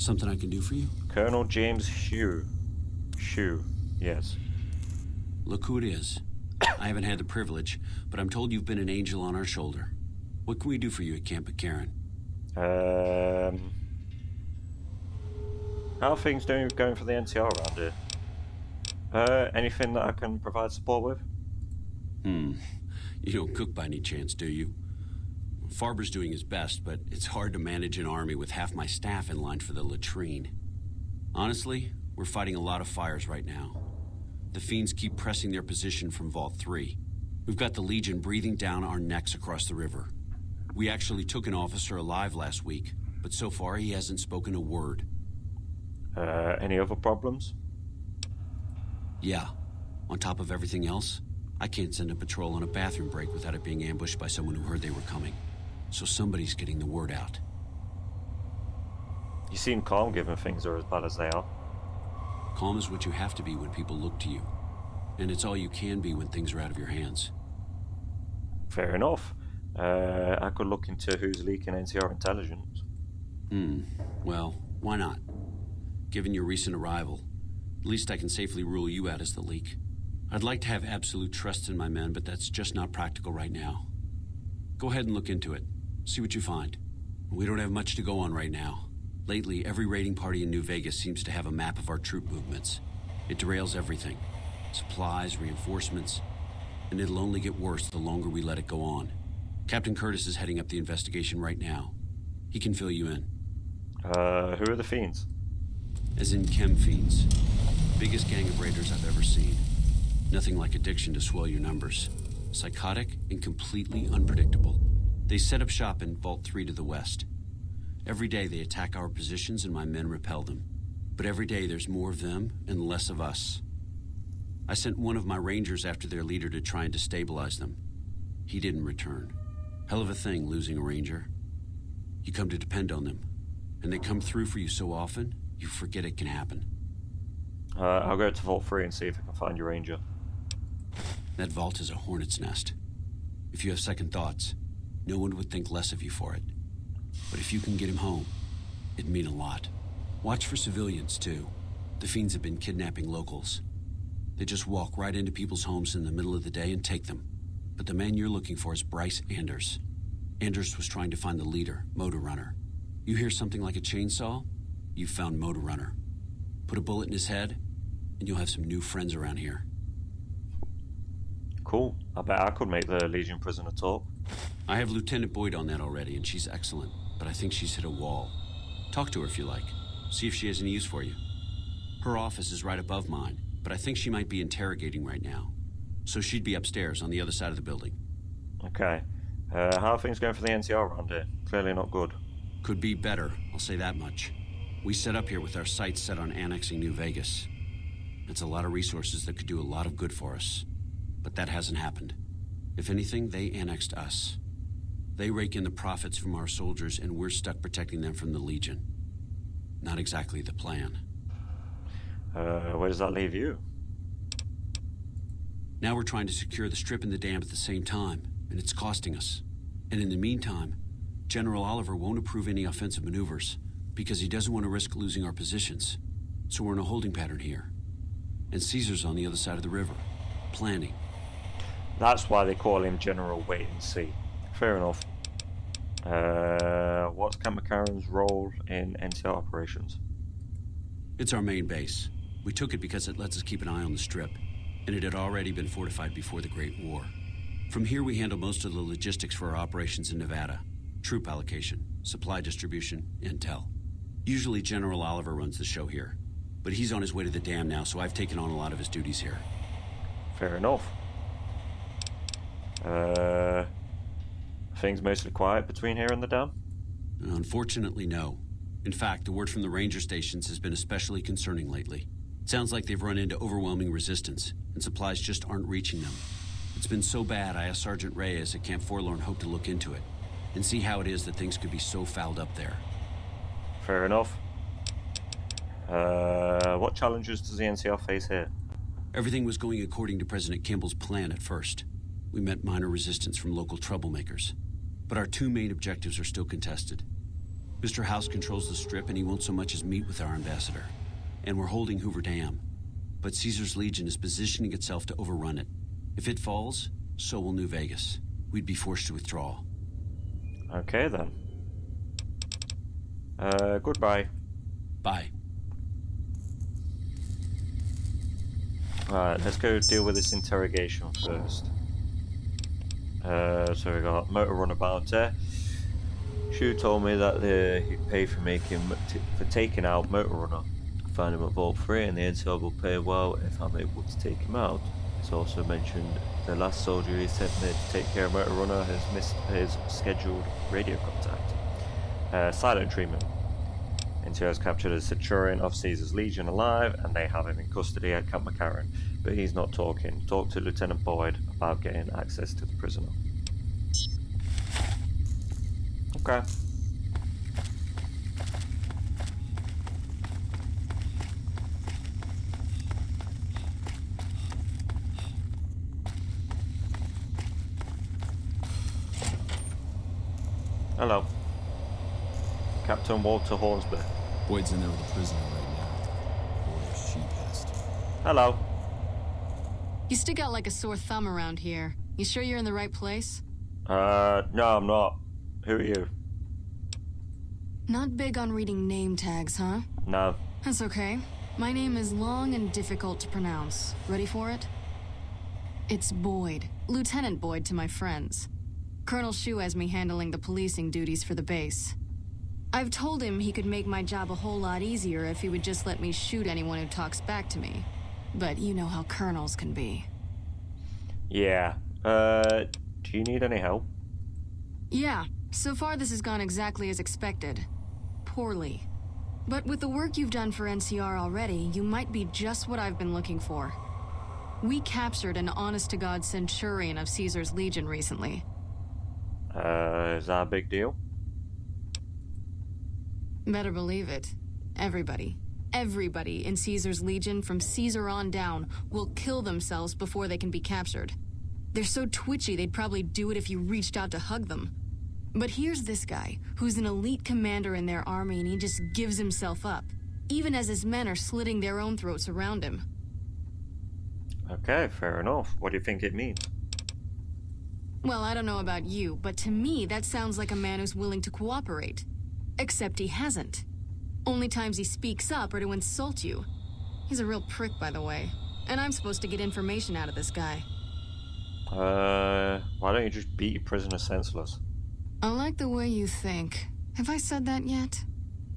Something I can do for you? Colonel James Shue. Shue, yes. Look who it is. I haven't had the privilege, but I'm told you've been an angel on our shoulder. What can we do for you at Camp McCarran? How are things going for the NCR around here? Anything that I can provide support with? You don't cook by any chance, do you? Farber's doing his best, but it's hard to manage an army with half my staff in line for the latrine. Honestly, we're fighting a lot of fires right now. The Fiends keep pressing their position from Vault 3. We've got the Legion breathing down our necks across the river. We actually took an officer alive last week, but so far he hasn't spoken a word. Any other problems? Yeah. On top of everything else, I can't send a patrol on a bathroom break without it being ambushed by someone who heard they were coming. So somebody's getting the word out. You seem calm given things are as bad as they are. Calm is what you have to be when people look to you. And it's all you can be when things are out of your hands. Fair enough. I could look into who's leaking NCR intelligence. Well, why not? Given your recent arrival, at least I can safely rule you out as the leak. I'd like to have absolute trust in my men, but that's just not practical right now. Go ahead and look into it. See what you find. We don't have much to go on right now. Lately, every raiding party in New Vegas seems to have a map of our troop movements. It derails everything. Supplies, reinforcements, and it'll only get worse the longer we let it go on. Captain Curtis is heading up the investigation right now. He can fill you in. Who are the Fiends? As in chem fiends. Biggest gang of raiders I've ever seen. Nothing like addiction to swell your numbers. Psychotic and completely unpredictable. They set up shop in Vault 3 to the west. Every day they attack our positions and my men repel them. But every day there's more of them and less of us. I sent one of my rangers after their leader to try and destabilize them. He didn't return. Hell of a thing, losing a ranger. You come to depend on them, and they come through for you so often, you forget it can happen. I'll go to Vault 3 and see if I can find your ranger. That vault is a hornet's nest. If you have second thoughts, no one would think less of you for it. But if you can get him home, it'd mean a lot. Watch for civilians, too. The Fiends have been kidnapping locals. They just walk right into people's homes in the middle of the day and take them. But the man you're looking for is Bryce Anders. Anders was trying to find the leader, Motor Runner. You hear something like a chainsaw? You've found Motor Runner. Put a bullet in his head, and you'll have some new friends around here. Cool. I bet I could make the Legion prisoner talk. I have Lieutenant Boyd on that already, and she's excellent. But I think she's hit a wall. Talk to her if you like. See if she has any use for you. Her office is right above mine, but I think she might be interrogating right now. So she'd be upstairs on the other side of the building. Okay. How are things going for the NCR around here? Clearly not good. Could be better, I'll say that much. We set up here with our sights set on annexing New Vegas. It's a lot of resources that could do a lot of good for us. But that hasn't happened. If anything, they annexed us. They rake in the profits from our soldiers, and we're stuck protecting them from the Legion. Not exactly the plan. Where does that leave you? Now we're trying to secure the strip and the dam at the same time, and it's costing us. And in the meantime, General Oliver won't approve any offensive maneuvers, because he doesn't want to risk losing our positions. So we're in a holding pattern here. And Caesar's on the other side of the river, planning. That's why they call him General Wait and See. Fair enough. What's Camp McCarran's role in NCR operations? It's our main base. We took it because it lets us keep an eye on the strip, and it had already been fortified before the Great War. From here we handle most of the logistics for our operations in Nevada. Troop allocation, supply distribution, intel. Usually General Oliver runs the show here, but he's on his way to the dam now, so I've taken on a lot of his duties here. Fair enough. Things mostly quiet between here and the dam? Unfortunately, no. In fact, the word from the ranger stations has been especially concerning lately. It sounds like they've run into overwhelming resistance, and supplies just aren't reaching them. It's been so bad, I asked Sergeant Reyes at Camp Forlorn Hope to look into it, and see how it is that things could be so fouled up there. Fair enough. What challenges does the NCR face here? Everything was going according to President Kimball's plan at first. We met minor resistance from local troublemakers. But our two main objectives are still contested. Mr. House controls the Strip, and he won't so much as meet with our ambassador. And we're holding Hoover Dam. But Caesar's Legion is positioning itself to overrun it. If it falls, so will New Vegas. We'd be forced to withdraw. Okay, then. Goodbye. Bye. Alright, let's go deal with this interrogation first. So we got Motor Runner Bounty. Shu told me that he'd pay for taking out Motor Runner. Find him at Vault 3 and the NCR will pay well if I'm able to take him out. It's also mentioned the last soldier he sent me to take care of Motor Runner has missed his scheduled radio contact. Silent treatment. NCR has captured a Centurion of Caesar's Legion alive and they have him in custody at Camp McCarran. But he's not talking. Talk to Lieutenant Boyd about getting access to the prisoner. Okay. Hello. Captain Walter Hornsby. Boyd's in there with the prisoner right now. Boy, is she pissed. Hello. You stick out like a sore thumb around here. You sure you're in the right place? No, I'm not. Who are you? Not big on reading name tags, huh? No. That's okay. My name is long and difficult to pronounce. Ready for it? It's Boyd. Lieutenant Boyd to my friends. Colonel Shu has me handling the policing duties for the base. I've told him he could make my job a whole lot easier if he would just let me shoot anyone who talks back to me. But you know how colonels can be. Yeah. Do you need any help? Yeah. So far this has gone exactly as expected. Poorly. But with the work you've done for NCR already, you might be just what I've been looking for. We captured an honest-to-God Centurion of Caesar's Legion recently. Is that a big deal? Better believe it. Everybody in Caesar's Legion from Caesar on down will kill themselves before they can be captured. They're so twitchy they'd probably do it if you reached out to hug them. But here's this guy, who's an elite commander in their army and he just gives himself up, even as his men are slitting their own throats around him. Okay, fair enough. What do you think it means? Well, I don't know about you, but to me that sounds like a man who's willing to cooperate. Except he hasn't. Only times he speaks up are to insult you. He's a real prick, by the way. And I'm supposed to get information out of this guy. Why don't you just beat your prisoner senseless? I like the way you think. Have I said that yet?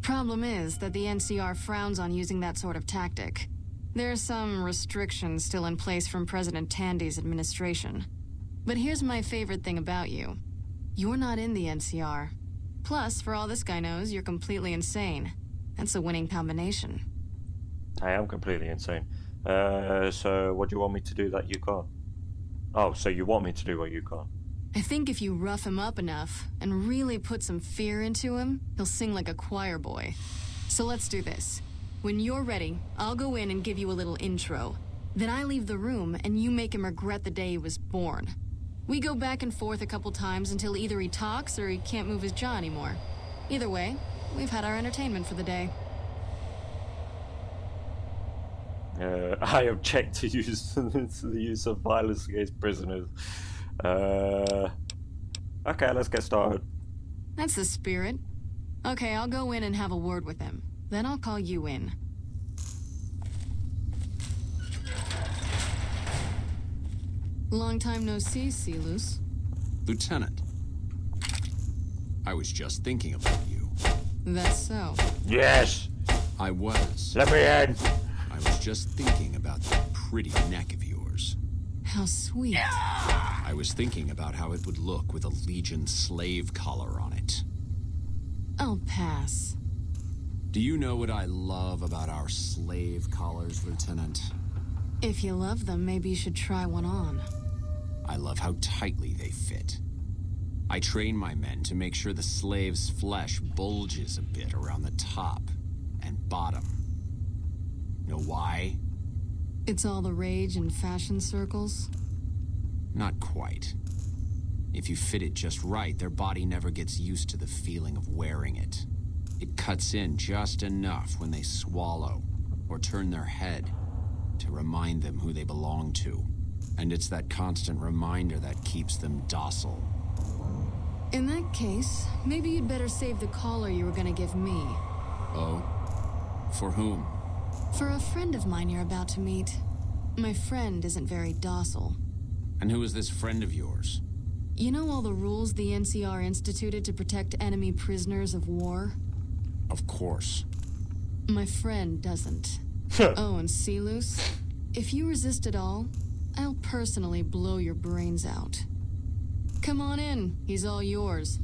Problem is that the NCR frowns on using that sort of tactic. There are some restrictions still in place from President Tandy's administration. But here's my favorite thing about you. You're not in the NCR. Plus, for all this guy knows, you're completely insane. That's a winning combination. I am completely insane. So what do you want me to do that you can't? Oh, so you want me to do what you can't? I think if you rough him up enough and really put some fear into him, he'll sing like a choir boy. So let's do this. When you're ready, I'll go in and give you a little intro. Then I leave the room and you make him regret the day he was born. We go back and forth a couple times until either he talks or he can't move his jaw anymore. Either way, we've had our entertainment for the day. I object to the use of violence against prisoners. Okay, let's get started. That's the spirit. Okay, I'll go in and have a word with him. Then I'll call you in. Long time no see, Celus. Lieutenant, I was just thinking about you. That's so. Yes! I was. Let me in! I was just thinking about that pretty neck of yours. How sweet. I was thinking about how it would look with a Legion slave collar on it. I'll pass. Do you know what I love about our slave collars, Lieutenant? If you love them, maybe you should try one on. I love how tightly they fit. I train my men to make sure the slave's flesh bulges a bit around the top and bottom. Know why? It's all the rage in fashion circles? Not quite. If you fit it just right, their body never gets used to the feeling of wearing it. It cuts in just enough when they swallow or turn their head to remind them who they belong to. And it's that constant reminder that keeps them docile. In that case, maybe you'd better save the collar you were gonna give me. Oh? For whom? For a friend of mine you're about to meet. My friend isn't very docile. And who is this friend of yours? You know all the rules the NCR instituted to protect enemy prisoners of war? Of course. My friend doesn't. Oh, and Silus, if you resist at all, I'll personally blow your brains out. Come on in, he's all yours.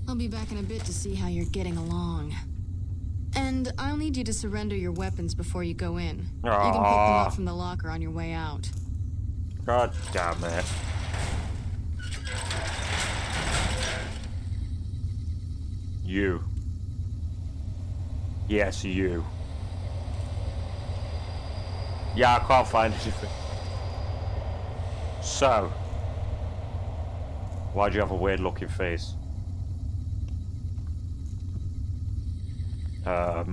I'll be back in a bit to see how you're getting along. And I'll need you to surrender your weapons before you go in. You can pick them up from the locker on your way out. God damn it. You. Yes, you. Yeah, I can't find anything. So, why'd you have a weird looking face? So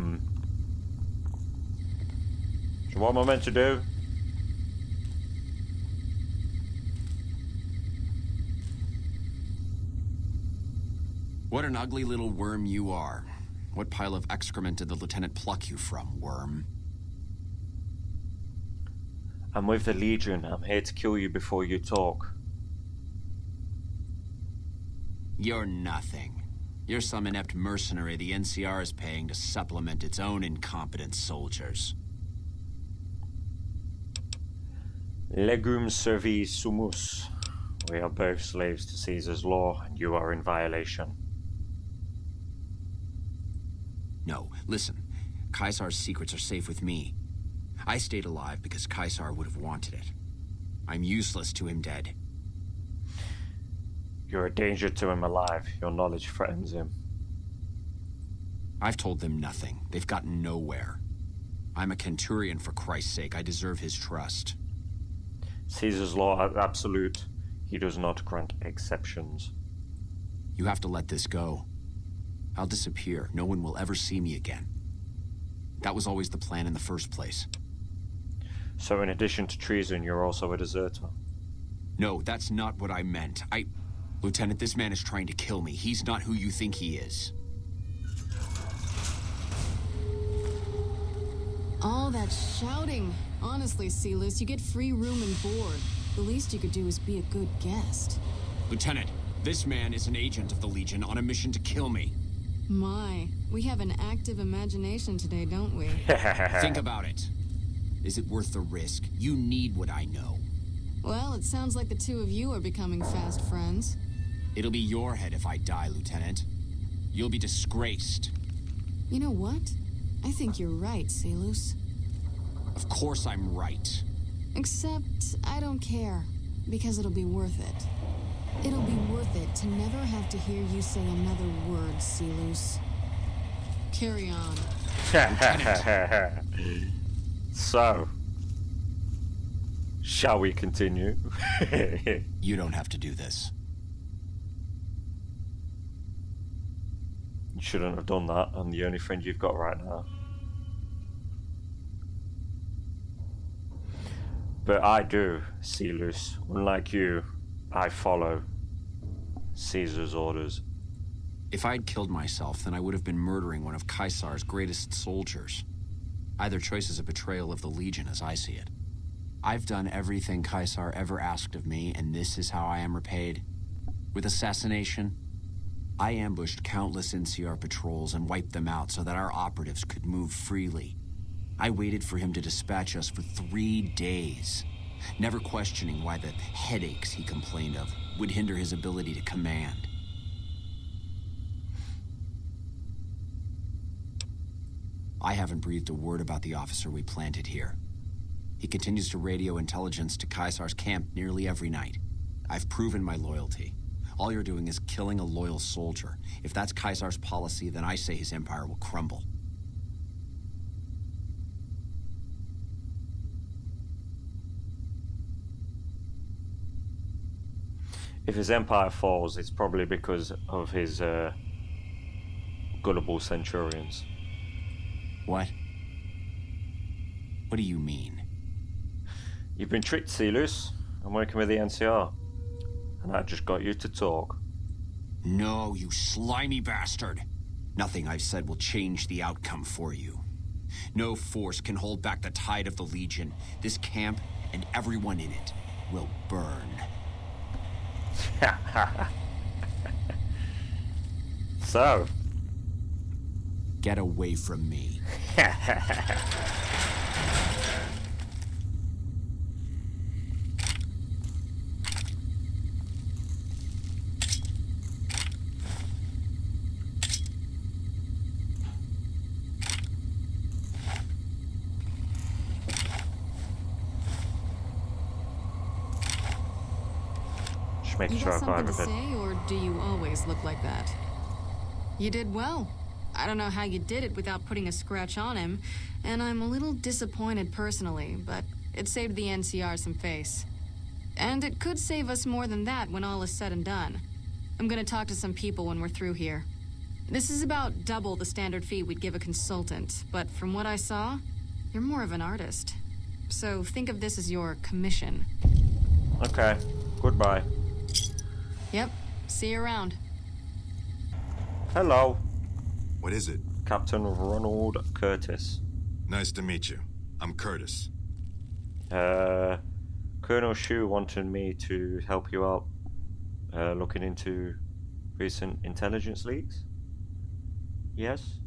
what am I meant to do? What an ugly little worm you are. What pile of excrement did the lieutenant pluck you from, worm? I'm with the Legion. I'm here to kill you before you talk. You're nothing. You're some inept mercenary the NCR is paying to supplement its own incompetent soldiers. Legum servi sumus. We are both slaves to Caesar's law, and you are in violation. No, listen. Caesar's secrets are safe with me. I stayed alive because Caesar would have wanted it. I'm useless to him dead. You're a danger to him alive. Your knowledge threatens him. I've told them nothing. They've gotten nowhere. I'm a Centurion, for Christ's sake. I deserve his trust. Caesar's law is absolute. He does not grant exceptions. You have to let this go. I'll disappear. No one will ever see me again. That was always the plan in the first place. So in addition to treason, you're also a deserter? No, that's not what I meant. Lieutenant, this man is trying to kill me. He's not who you think he is. All that shouting. Honestly, Silus, you get free room and board. The least you could do is be a good guest. Lieutenant, this man is an agent of the Legion on a mission to kill me. My, we have an active imagination today, don't we? Think about it. Is it worth the risk? You need what I know. Well, it sounds like the two of you are becoming fast friends. It'll be your head if I die, Lieutenant. You'll be disgraced. You know what? I think you're right, Silus. Of course I'm right. Except, I don't care. Because it'll be worth it. It'll be worth it to never have to hear you say another word, Silus. Carry on. So, shall we continue? You don't have to do this. You shouldn't have done that. I'm the only friend you've got right now. But I do, Silus. Unlike you, I follow Caesar's orders. If I'd killed myself, then I would have been murdering one of Caesar's greatest soldiers. Either choice is a betrayal of the Legion as I see it. I've done everything Caesar ever asked of me, and this is how I am repaid. With assassination, I ambushed countless NCR patrols and wiped them out so that our operatives could move freely. I waited for him to dispatch us for 3 days, never questioning why the headaches he complained of would hinder his ability to command. I haven't breathed a word about the officer we planted here. He continues to radio intelligence to Caesar's camp nearly every night. I've proven my loyalty. All you're doing is killing a loyal soldier. If that's Caesar's policy, then I say his empire will crumble. If his empire falls, it's probably because of his gullible centurions. What? What do you mean? You've been tricked, Celus. I'm working with the NCR. And I just got you to talk. No, you slimy bastard. Nothing I've said will change the outcome for you. No force can hold back the tide of the Legion. This camp and everyone in it will burn. So, Get away from me. just making You sure got I've got something to everything. say, or do you always look like that? You did well. I don't know how you did it without putting a scratch on him, and I'm a little disappointed personally, but it saved the NCR some face. And it could save us more than that when all is said and done. I'm gonna talk to some people when we're through here. This is about double the standard fee we'd give a consultant, but from what I saw, you're more of an artist. So think of this as your commission. Okay, goodbye. Yep, see you around. Hello, What is it? Captain Ronald Curtis. Nice to meet you. I'm Curtis. Colonel Shu wanted me to help you out looking into recent intelligence leaks. Yes?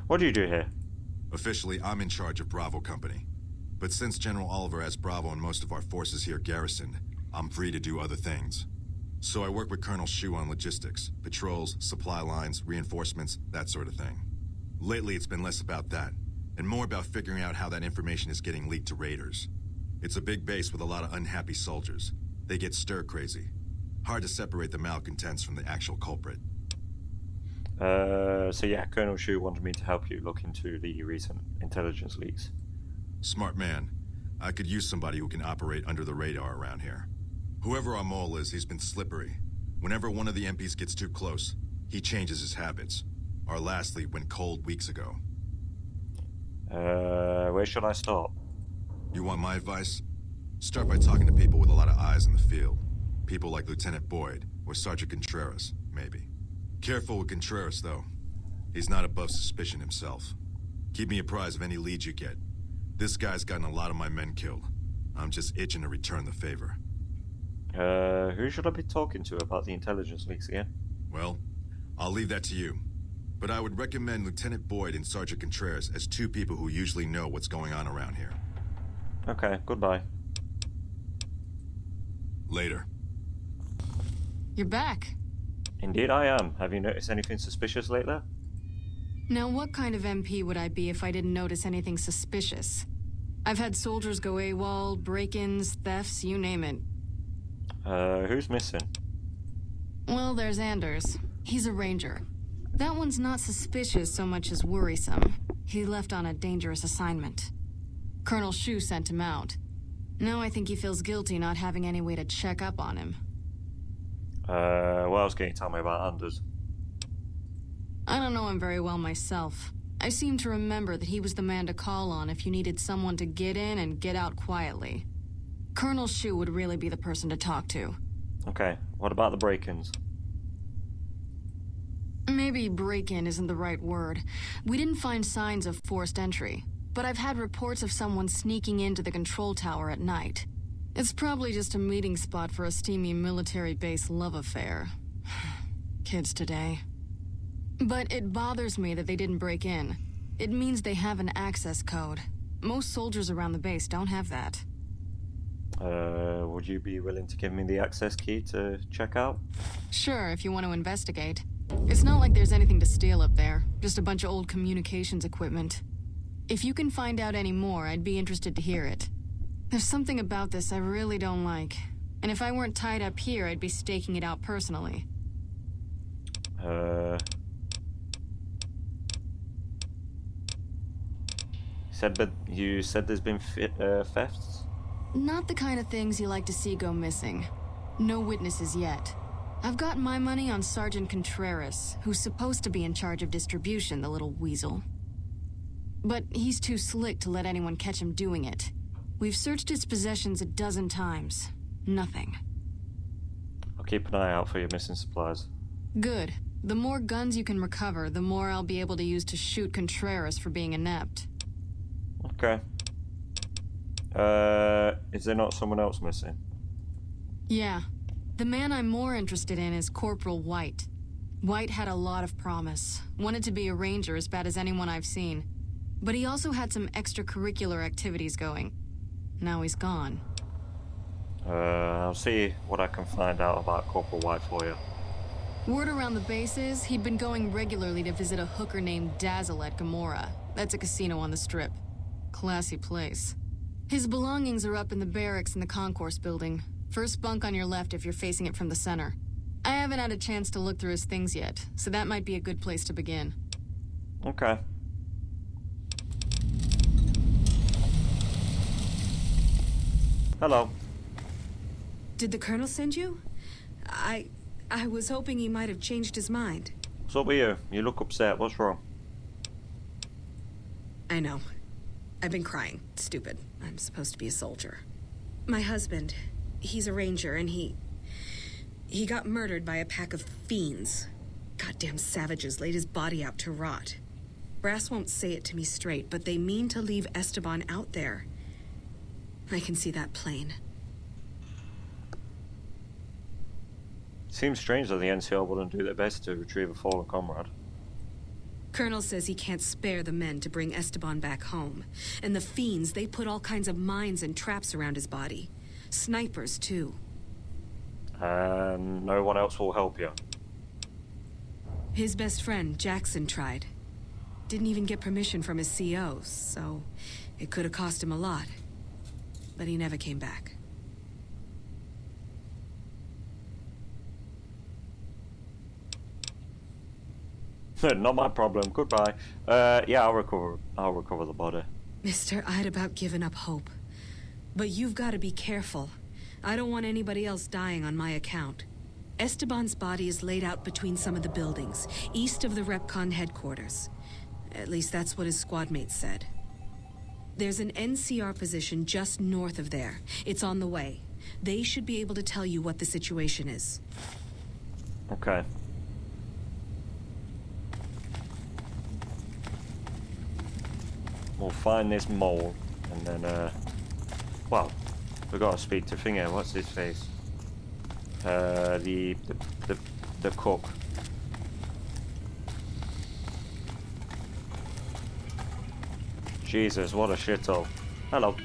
What do you do here? Officially, I'm in charge of Bravo Company. But since General Oliver has Bravo and most of our forces here garrisoned, I'm free to do other things. So I work with Colonel Shu on logistics, patrols, supply lines, reinforcements, that sort of thing. Lately, it's been less about that, and more about figuring out how that information is getting leaked to raiders. It's a big base with a lot of unhappy soldiers. They get stir-crazy. Hard to separate the malcontents from the actual culprit. So yeah, Colonel Shu wanted me to help you look into the recent intelligence leaks. Smart man. I could use somebody who can operate under the radar around here. Whoever our mole is, he's been slippery. Whenever one of the MPs gets too close, he changes his habits. Our last lead went cold weeks ago. Where should I start? You want my advice? Start by talking to people with a lot of eyes in the field. People like Lieutenant Boyd, or Sergeant Contreras, maybe. Careful with Contreras, though. He's not above suspicion himself. Keep me apprised of any leads you get. This guy's gotten a lot of my men killed. I'm just itching to return the favor. Who should I be talking to about the intelligence leaks again? Well, I'll leave that to you. But I would recommend Lieutenant Boyd and Sergeant Contreras as two people who usually know what's going on around here. Okay, goodbye. Later. You're back. Indeed I am. Have you noticed anything suspicious lately? Now, what kind of MP would I be if I didn't notice anything suspicious? I've had soldiers go AWOL, break-ins, thefts, you name it. Who's missing? Well, there's Anders. He's a ranger. That one's not suspicious so much as worrisome. He left on a dangerous assignment. Colonel Shu sent him out. Now I think he feels guilty not having any way to check up on him. What else can you tell me about Anders? I don't know him very well myself. I seem to remember that he was the man to call on if you needed someone to get in and get out quietly. Colonel Shu would really be the person to talk to. Okay, what about the break-ins? Maybe break-in isn't the right word. We didn't find signs of forced entry, but I've had reports of someone sneaking into the control tower at night. It's probably just a meeting spot for a steamy military base love affair. Kids today. But it bothers me that they didn't break in. It means they have an access code. Most soldiers around the base don't have that. Would you be willing to give me the access key to check out? Sure, if you want to investigate. It's not like there's anything to steal up there, just a bunch of old communications equipment. If you can find out any more, I'd be interested to hear it. There's something about this I really don't like. And if I weren't tied up here, I'd be staking it out personally. You said there's been thefts? Not the kind of things you like to see go missing. No witnesses yet. I've got my money on Sergeant Contreras, who's supposed to be in charge of distribution, the little weasel. But he's too slick to let anyone catch him doing it. We've searched his possessions a dozen times. Nothing. I'll keep an eye out for your missing supplies. Good. The more guns you can recover, the more I'll be able to use to shoot Contreras for being inept. Okay. Is there not someone else missing? Yeah. The man I'm more interested in is Corporal White. White had a lot of promise. Wanted to be a ranger as bad as anyone I've seen. But he also had some extracurricular activities going. Now he's gone. I'll see what I can find out about Corporal White for you. Word around the base is he'd been going regularly to visit a hooker named Dazzle at Gomorrah. That's a casino on the Strip. Classy place. His belongings are up in the barracks in the concourse building. First bunk on your left if you're facing it from the center. I haven't had a chance to look through his things yet, so that might be a good place to begin. Okay. Hello. Did the Colonel send you? I was hoping he might have changed his mind. What's up with you? You look upset. What's wrong? I know. I've been crying. Stupid. I'm supposed to be a soldier. My husband, he's a ranger, and he got murdered by a pack of fiends. Goddamn savages laid his body out to rot. Brass won't say it to me straight, but they mean to leave Esteban out there. I can see that plain. Seems strange that the NCR wouldn't do their best to retrieve a fallen comrade. Colonel says he can't spare the men to bring Esteban back home. And the fiends, they put all kinds of mines and traps around his body. Snipers, too. And no one else will help you. His best friend, Jackson, tried. Didn't even get permission from his CO, so it could have cost him a lot. But he never came back. Not my problem. Goodbye. Yeah, I'll recover the body. Mister, I'd about given up hope. But you've got to be careful. I don't want anybody else dying on my account. Esteban's body is laid out between some of the buildings, east of the Repcon headquarters. At least that's what his squad mates said. There's an NCR position just north of there. It's on the way. They should be able to tell you what the situation is. Okay. We'll find this mole, and then, well, we gotta speak to Finger. What's his face? The cook. Jesus, what a shithole. Hello.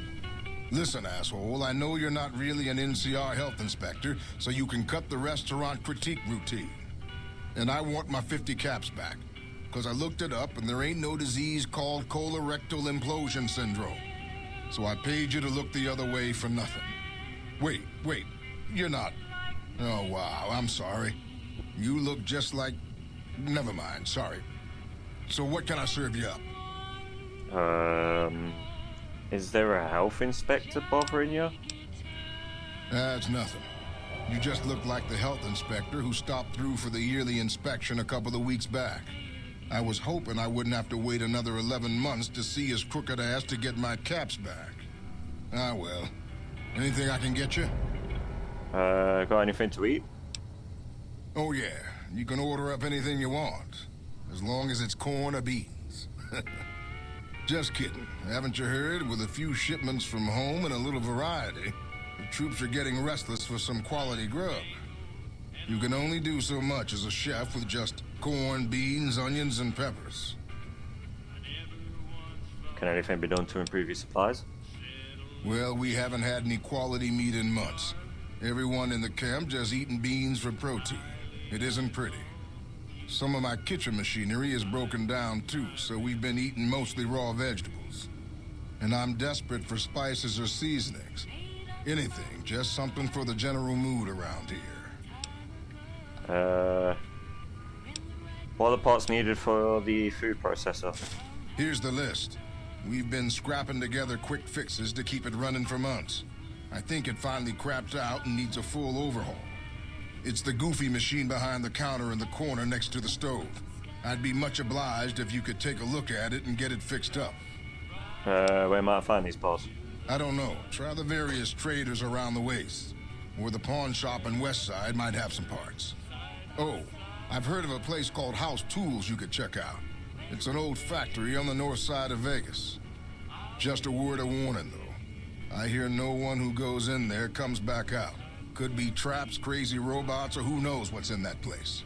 Listen, asshole, I know you're not really an NCR health inspector, so you can cut the restaurant critique routine. And I want my 50 caps back, because I looked it up and there ain't no disease called colorectal implosion syndrome. So I paid you to look the other way for nothing. Wait, you're not... Oh, wow, I'm sorry. You look just like... Never mind, sorry. So what can I serve you up? Is there a health inspector bothering you? That's nothing. You just look like the health inspector who stopped through for the yearly inspection a couple of weeks back. I was hoping I wouldn't have to wait another 11 months to see his crooked ass to get my caps back. Ah, well. Anything I can get you? Got anything to eat? Oh, yeah. You can order up anything you want. As long as it's corn or beans. Just kidding. Haven't you heard? With a few shipments from home and a little variety, the troops are getting restless for some quality grub. You can only do so much as a chef with just corn, beans, onions, and peppers. Can anything be done to improve your supplies? Well, we haven't had any quality meat in months. Everyone in the camp just eating beans for protein. It isn't pretty. Some of my kitchen machinery is broken down too, so we've been eating mostly raw vegetables. And I'm desperate for spices or seasonings. Anything, just something for the general mood around here. What are the parts needed for the food processor? Here's the list. We've been scrapping together quick fixes to keep it running for months. I think it finally crapped out and needs a full overhaul. It's the goofy machine behind the counter in the corner next to the stove. I'd be much obliged if you could take a look at it and get it fixed up. Where might I find these parts? I don't know. Try the various traders around the waste. Or the pawn shop in West Side might have some parts. Oh, I've heard of a place called House Tools you could check out. It's an old factory on the north side of Vegas. Just a word of warning, though. I hear no one who goes in there comes back out. Could be traps, crazy robots, or who knows what's in that place.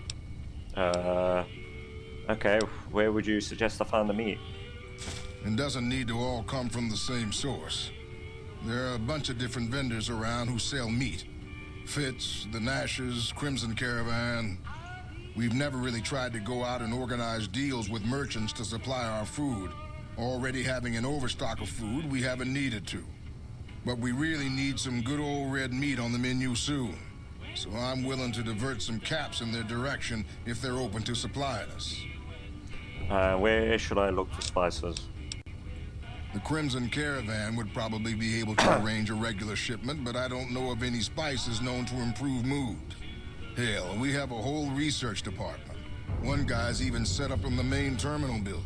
Okay, where would you suggest I find the meat? It doesn't need to all come from the same source. There are a bunch of different vendors around who sell meat. Fitz, the Nashes, Crimson Caravan. We've never really tried to go out and organize deals with merchants to supply our food. Already having an overstock of food, we haven't needed to. But we really need some good old red meat on the menu soon. So I'm willing to divert some caps in their direction if they're open to supplying us. Where should I look for spices? The Crimson Caravan would probably be able to arrange a regular shipment, but I don't know of any spices known to improve mood. Hell, we have a whole research department. One guy's even set up in the main terminal building.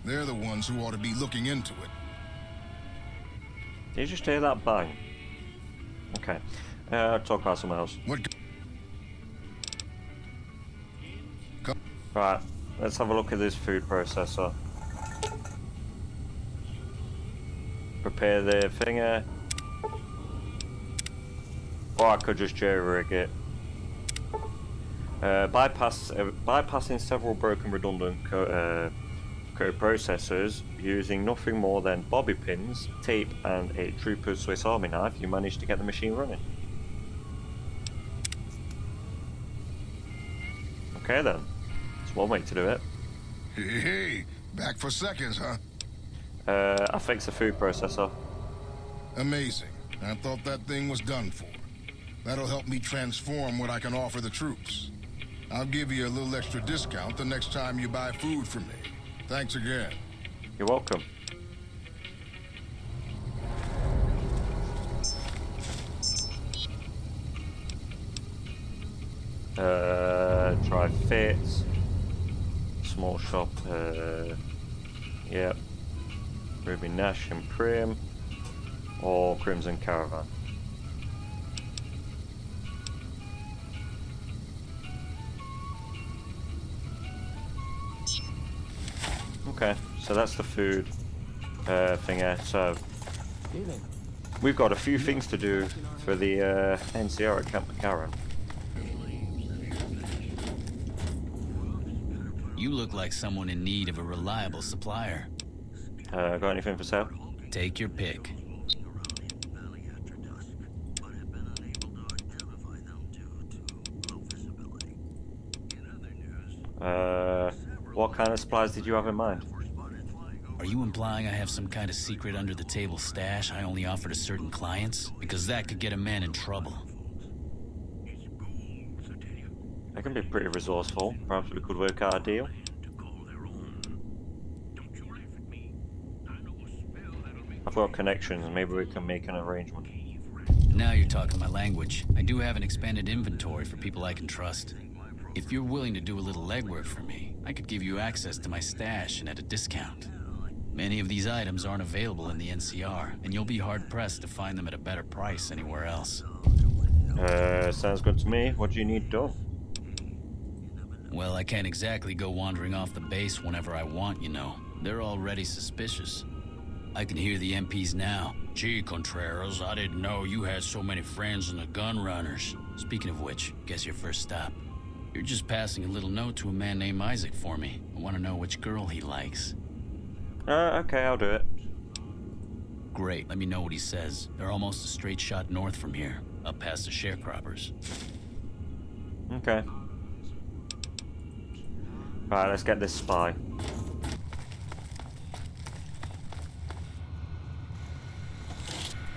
They're the ones who ought to be looking into it. Did you just hear that bang? Okay. Talk about something else. What? Right, let's have a look at this food processor. Prepare the finger. Or I could just jerry-rig it. Bypassing several broken redundant code processors using nothing more than bobby pins, tape, and a trooper's Swiss Army knife, you managed to get the machine running. Okay then, that's one way to do it. Hey, back for seconds, huh? I fixed the food processor. Amazing. I thought that thing was done for. That'll help me transform what I can offer the troops. I'll give you a little extra discount the next time you buy food from me. Thanks again. You're welcome. Try Fitz. Small shop. Yep. Ruby Nash and Prim. Or Crimson Caravan. Okay, so that's the food thingy. So we've got a few things to do for the NCR at Camp McCarran. You look like someone in need of a reliable supplier. Got anything for sale? Take your pick. What kind of supplies did you have in mind? Are you implying I have some kind of secret under-the-table stash I only offer to certain clients? Because that could get a man in trouble. I can be pretty resourceful. Perhaps we could work out a deal. I've got connections, maybe we can make an arrangement. Now you're talking my language. I do have an expanded inventory for people I can trust. If you're willing to do a little legwork for me, I could give you access to my stash and at a discount. Many of these items aren't available in the NCR, and you'll be hard-pressed to find them at a better price anywhere else. Sounds good to me. What do you need done? Well, I can't exactly go wandering off the base whenever I want, you know. They're already suspicious. I can hear the MPs now. Gee, Contreras, I didn't know you had so many friends in the gun runners. Speaking of which, guess your first stop. You're just passing a little note to a man named Isaac for me. I want to know which girl he likes. Okay, I'll do it. Great, let me know what he says. They're almost a straight shot north from here, up past the sharecroppers. Okay. Right, let's get this spy.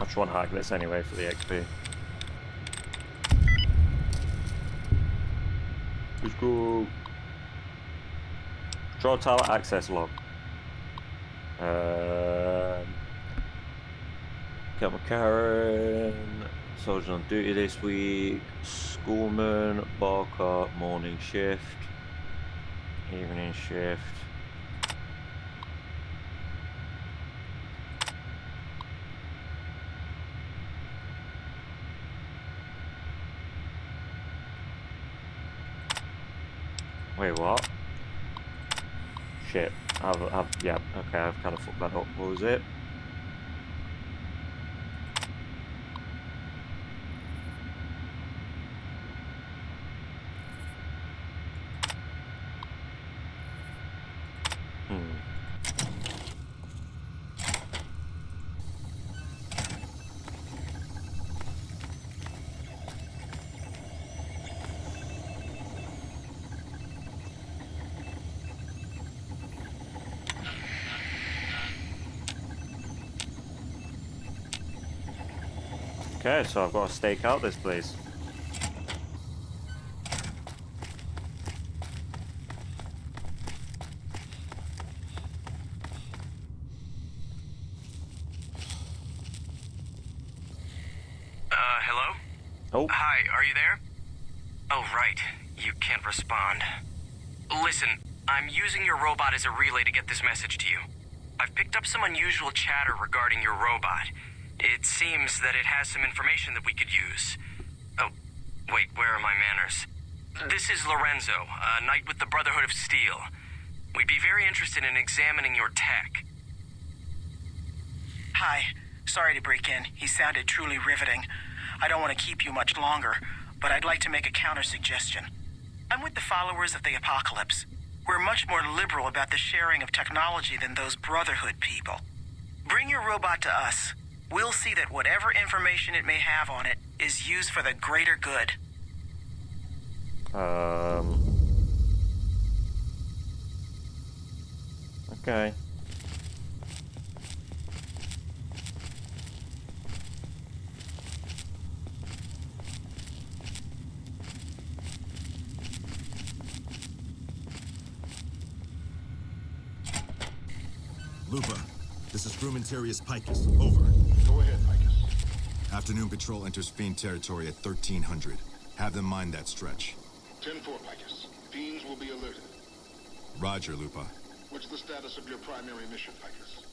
I just want to hack this anyway for the XP. Let's go. Control tower access log. Camp McCarran. Soldier on duty this week. Schoolman, Barker, morning shift. Evening shift. Wait, what? Shit. Yeah, okay, I've kind of fucked that up. What was it? Okay, so I've got to stake out this place. Hello? Oh. Hi, are you there? Oh, right. You can't respond. Listen, I'm using your robot as a relay to get this message to you. I've picked up some unusual chatter regarding your robot. It seems that it has some information that we could use. Oh, wait, where are my manners? This is Lorenzo, a knight with the Brotherhood of Steel. We'd be very interested in examining your tech. Hi. Sorry to break in. He sounded truly riveting. I don't want to keep you much longer, but I'd like to make a counter-suggestion. I'm with the followers of the Apocalypse. We're much more liberal about the sharing of technology than those Brotherhood people. Bring your robot to us. We'll see that whatever information it may have on it is used for the greater good. Okay. Lupa, this is Frumentarius Picus. Over. Go ahead, Micus. Afternoon patrol enters Fiend territory at 1300. Have them mind that stretch. 10-4, Micus. Fiends will be alerted. Roger, Lupa. What's the status of your primary mission, Micus?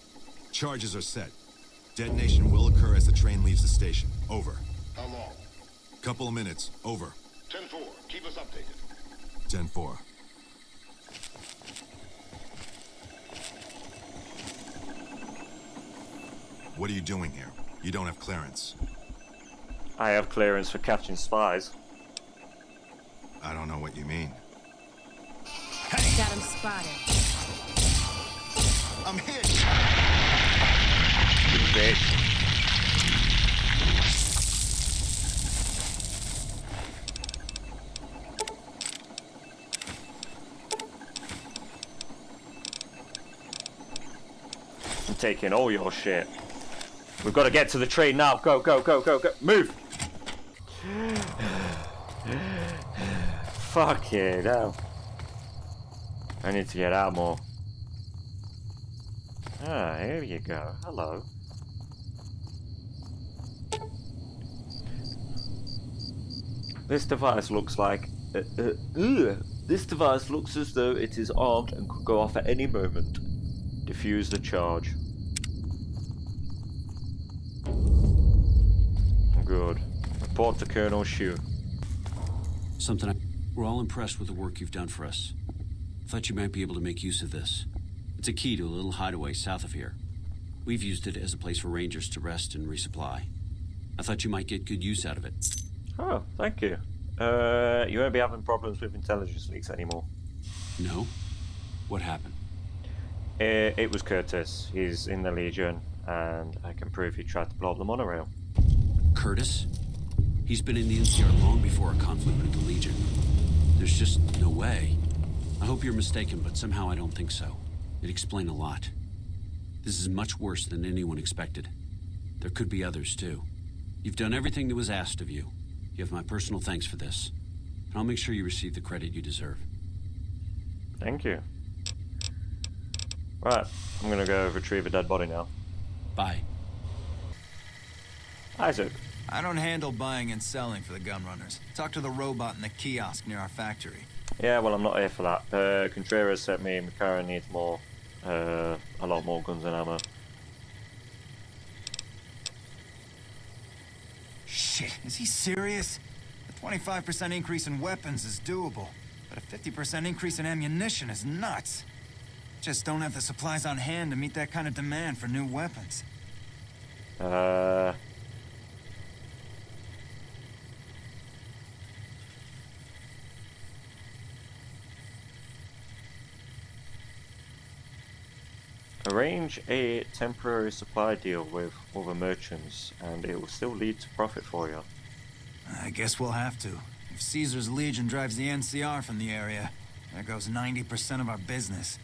Charges are set. Detonation will occur as the train leaves the station. Over. How long? Couple of minutes. Over. 10-4. Keep us updated. 10-4. What are you doing here? You don't have clearance. I have clearance for catching spies. I don't know what you mean. Got him spotted. I'm hit! You bitch. I'm taking all your shit. We've got to get to the train now. Go, go, go, go, go. Move! Fuck it hell. I need to get out more. Ah, here you go. Hello. This device looks like... This device looks as though it is armed and could go off at any moment. Defuse the charge. Good. Report to Colonel Shu. We're all impressed with the work you've done for us. Thought you might be able to make use of this. It's a key to a little hideaway south of here. We've used it as a place for rangers to rest and resupply. I thought you might get good use out of it. Oh, thank you. You won't be having problems with intelligence leaks anymore. No? What happened? It was Curtis. He's in the Legion, and I can prove he tried to blow up the monorail. Curtis? He's been in the NCR long before a conflict with the Legion. There's just no way. I hope you're mistaken, but somehow I don't think so. It'd explain a lot. This is much worse than anyone expected. There could be others, too. You've done everything that was asked of you. You have my personal thanks for this. And I'll make sure you receive the credit you deserve. Thank you. Right, I'm gonna go retrieve a dead body now. Bye. Isaac, I don't handle buying and selling for the gun runners. Talk to the robot in the kiosk near our factory. Yeah, well, I'm not here for that. Contreras sent me McCarran needs more, a lot more guns and ammo. Shit, is he serious? A 25% increase in weapons is doable, but a 50% increase in ammunition is nuts. Just don't have the supplies on hand to meet that kind of demand for new weapons. Arrange a temporary supply deal with other merchants, and it will still lead to profit for you. I guess we'll have to. If Caesar's Legion drives the NCR from the area, there goes 90% of our business.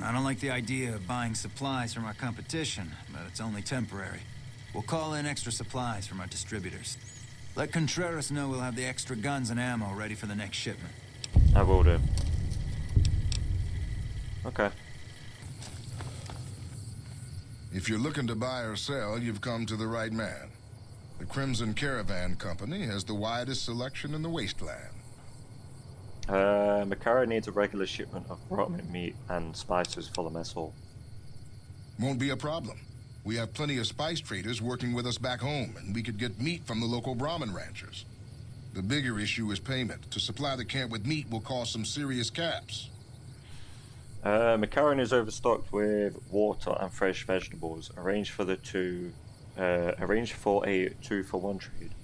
I don't like the idea of buying supplies from our competition, but it's only temporary. We'll call in extra supplies from our distributors. Let Contreras know we'll have the extra guns and ammo ready for the next shipment. I will do. Okay. If you're looking to buy or sell, you've come to the right man. The Crimson Caravan Company has the widest selection in the wasteland. McCarran needs a regular shipment of rotten meat and spices for the mess hall. Won't be a problem. We have plenty of spice traders working with us back home, and we could get meat from the local Brahmin ranchers. The bigger issue is payment. To supply the camp with meat will cost some serious caps. McCarran is overstocked with water and fresh vegetables. Arrange for a 2-for-1 trade.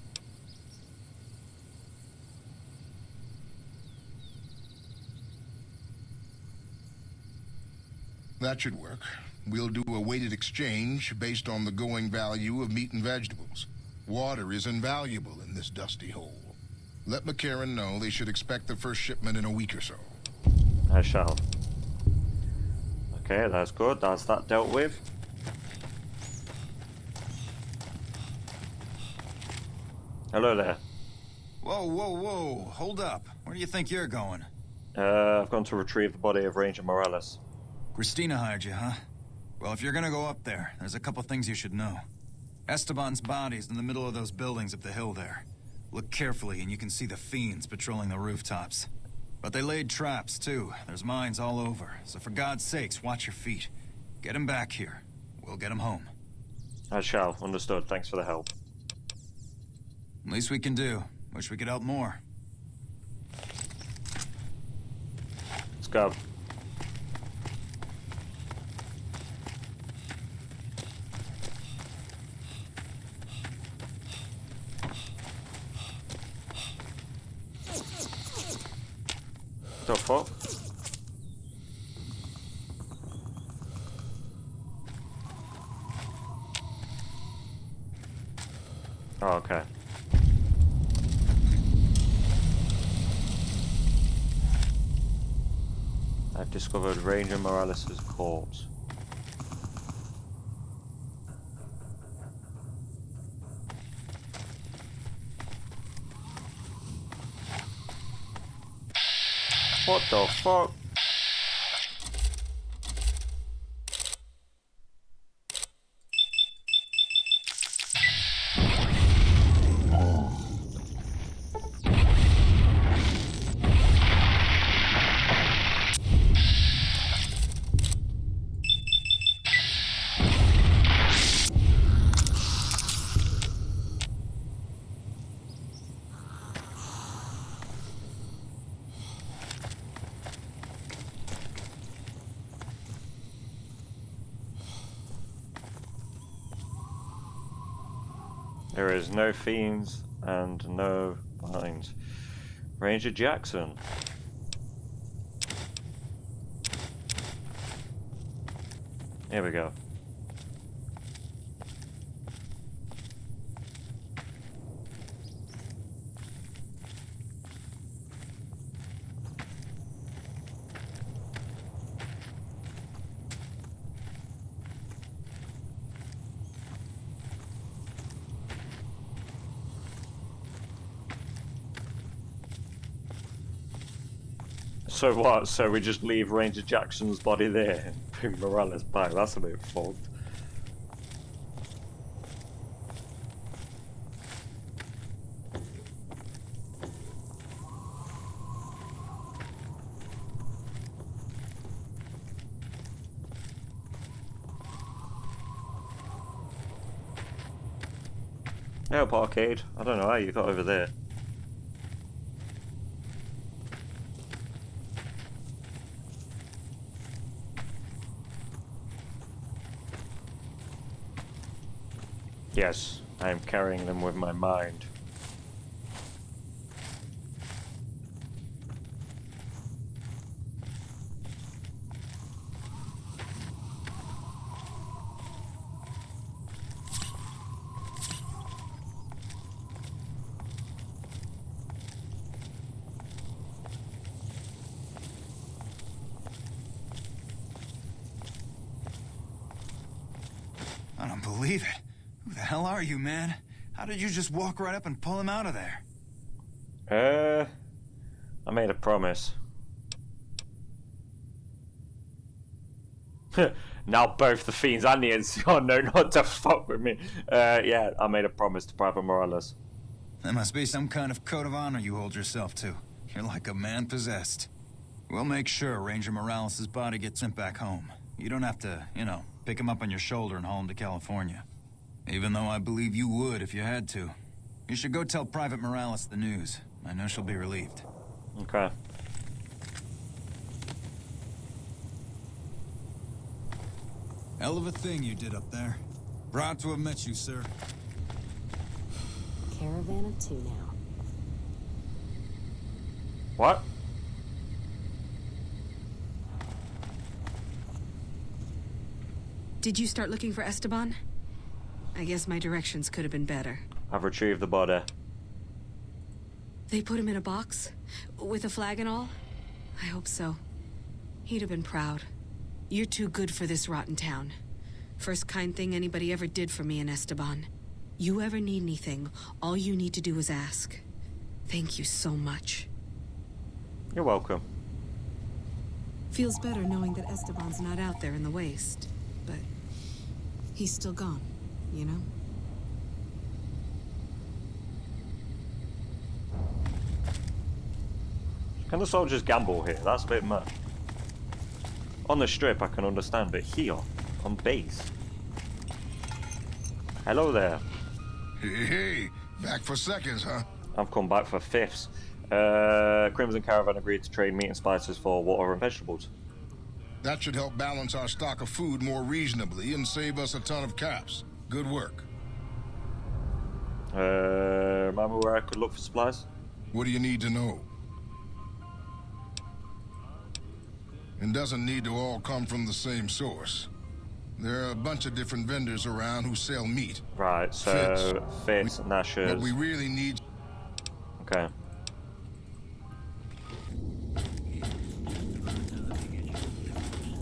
That should work. We'll do a weighted exchange based on the going value of meat and vegetables. Water is invaluable in this dusty hole. Let McCarran know they should expect the first shipment in a week or so. I shall. Okay, that's good. That's that dealt with. Hello there. Whoa, whoa, whoa. Hold up. Where do you think you're going? I've gone to retrieve the body of Ranger Morales. Christina hired you, huh? Well, if you're gonna go up there, there's a couple things you should know. Esteban's body's in the middle of those buildings up the hill there. Look carefully and you can see the fiends patrolling the rooftops. But they laid traps, too. There's mines all over. So for God's sakes, watch your feet. Get him back here. We'll get him home. I shall. Understood. Thanks for the help. Least we can do. Wish we could help more. Let's go. The fuck? Oh, okay. I've discovered Ranger Morales' corpse. What the fuck? There is no fiends and no mines. Ranger Jackson. Here we go. So what? So we just leave Ranger Jackson's body there and bring Morales back? That's a bit fucked. Help arcade. I don't know how you got over there. Yes, I am carrying them with my mind. I don't believe it. Who the hell are you, man? How did you just walk right up and pull him out of there? I made a promise. Now both the Fiends and the NCR know not to fuck with me. Yeah, I made a promise to Private Morales. There must be some kind of code of honor you hold yourself to. You're like a man possessed. We'll make sure Ranger Morales' body gets sent back home. You don't have to, you know, pick him up on your shoulder and haul him to California. Even though I believe you would if you had to. You should go tell Private Morales the news. I know she'll be relieved. Okay. Hell of a thing you did up there. Proud to have met you, sir. Caravan of two now. What? Did you start looking for Esteban? I guess my directions could have been better. I've retrieved the body. They put him in a box? With a flag and all? I hope so. He'd have been proud. You're too good for this rotten town. First kind thing anybody ever did for me in Esteban. You ever need anything, all you need to do is ask. Thank you so much. You're welcome. Feels better knowing that Esteban's not out there in the waste. But he's still gone, you know? Can the soldiers gamble here? That's a bit much. On the strip I can understand, but here, on base. Hello there. Hey, back for seconds, huh? I've come back for fifths. Crimson Caravan agreed to trade meat and spices for water and vegetables. That should help balance our stock of food more reasonably and save us a ton of caps. Good work. Remember where I could look for supplies? What do you need to know? It doesn't need to all come from the same source. There are a bunch of different vendors around who sell meat. Right, so Fitz, Nashers. What we really need... Okay.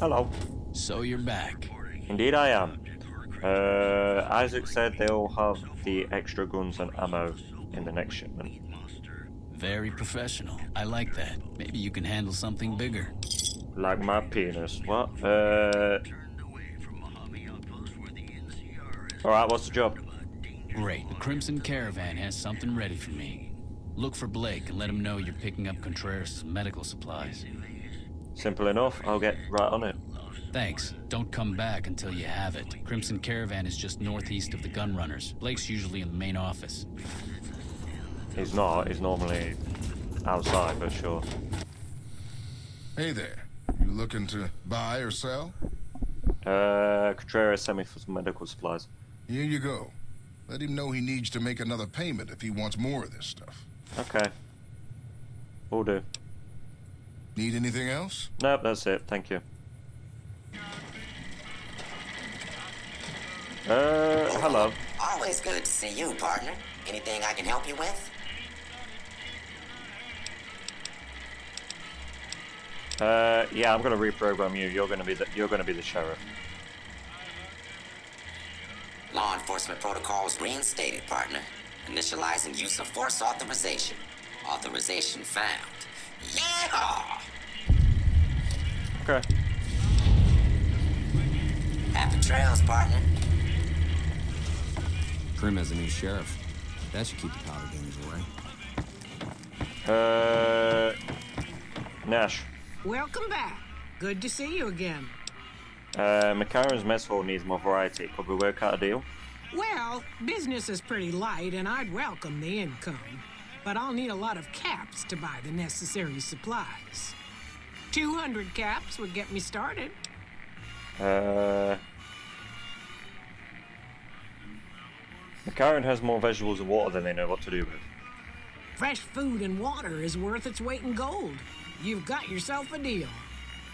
Hello. So you're back. Indeed I am. Isaac said they'll have the extra guns and ammo in the next shipment. Very professional. I like that. Maybe you can handle something bigger. Like my penis. What? Alright, what's the job? Great. The Crimson Caravan has something ready for me. Look for Blake and let him know you're picking up Contreras' medical supplies. Simple enough. I'll get right on it. Thanks. Don't come back until you have it. Crimson Caravan is just northeast of the Gunrunners. Blake's usually in the main office. He's not. He's normally outside, but sure. Hey there. You looking to buy or sell? Contreras sent me for some medical supplies. Here you go. Let him know he needs to make another payment if he wants more of this stuff. Okay. Will do. Need anything else? Nope, that's it. Thank you. Hello. Always good to see you, partner. Anything I can help you with? Yeah, I'm gonna reprogram you. You're gonna be the sheriff. Law enforcement protocols reinstated, partner. Initializing use of force authorization. Authorization found. Yeehaw! Okay. Happy trails, partner. Prim has a new sheriff. That should keep the powder gangs away. Nash. Welcome back. Good to see you again. McCarran's mess hall needs more variety. Could we work out a deal? Well, business is pretty light, and I'd welcome the income. But I'll need a lot of caps to buy the necessary supplies. 200 caps would get me started. McCarran has more vegetables and water than they know what to do with. Fresh food and water is worth its weight in gold. You've got yourself a deal.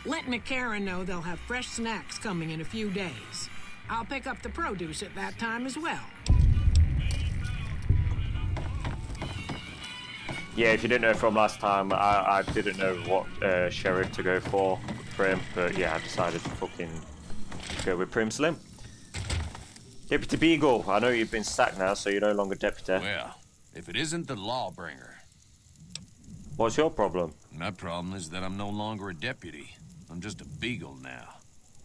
Let McCarran know they'll have fresh snacks coming in a few days. I'll pick up the produce at that time as well. Yeah, if you didn't know from last time, I didn't know what sheriff to go for him, but yeah, I decided to fucking go with Prim Slim. Deputy Beagle, I know you've been sacked now, so you're no longer deputy. Well, if it isn't the lawbringer. What's your problem? My problem is that I'm no longer a deputy. I'm just a beagle now.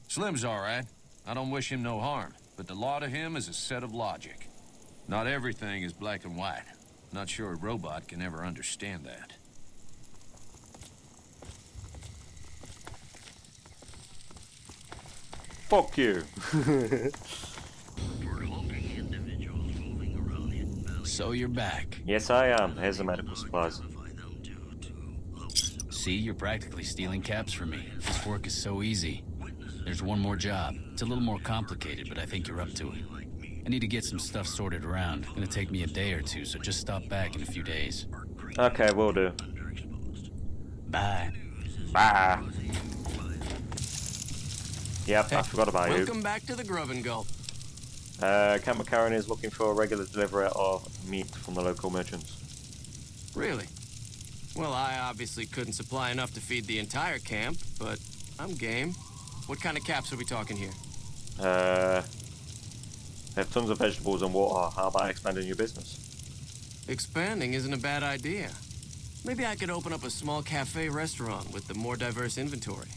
Slim's all right. I don't wish him no harm, but the law to him is a set of logic. Not everything is black and white. Not sure a robot can ever understand that. Fuck you. So you're back. Yes, I am. Here's the medical supplies. See, you're practically stealing caps from me. This work is so easy. There's one more job. It's a little more complicated, but I think you're up to it. I need to get some stuff sorted around. Gonna take me a day or two, so just stop back in a few days. Okay, will do. Bye. Bye. Yep, I forgot about you. Welcome back to the Grub and Gulp. Camp McCarran is looking for a regular delivery of meat from the local merchants. Really? Well, I obviously couldn't supply enough to feed the entire camp, but I'm game. What kind of caps are we talking here? They have tons of vegetables and water. How about expanding your business? Expanding isn't a bad idea. Maybe I could open up a small cafe restaurant with the more diverse inventory.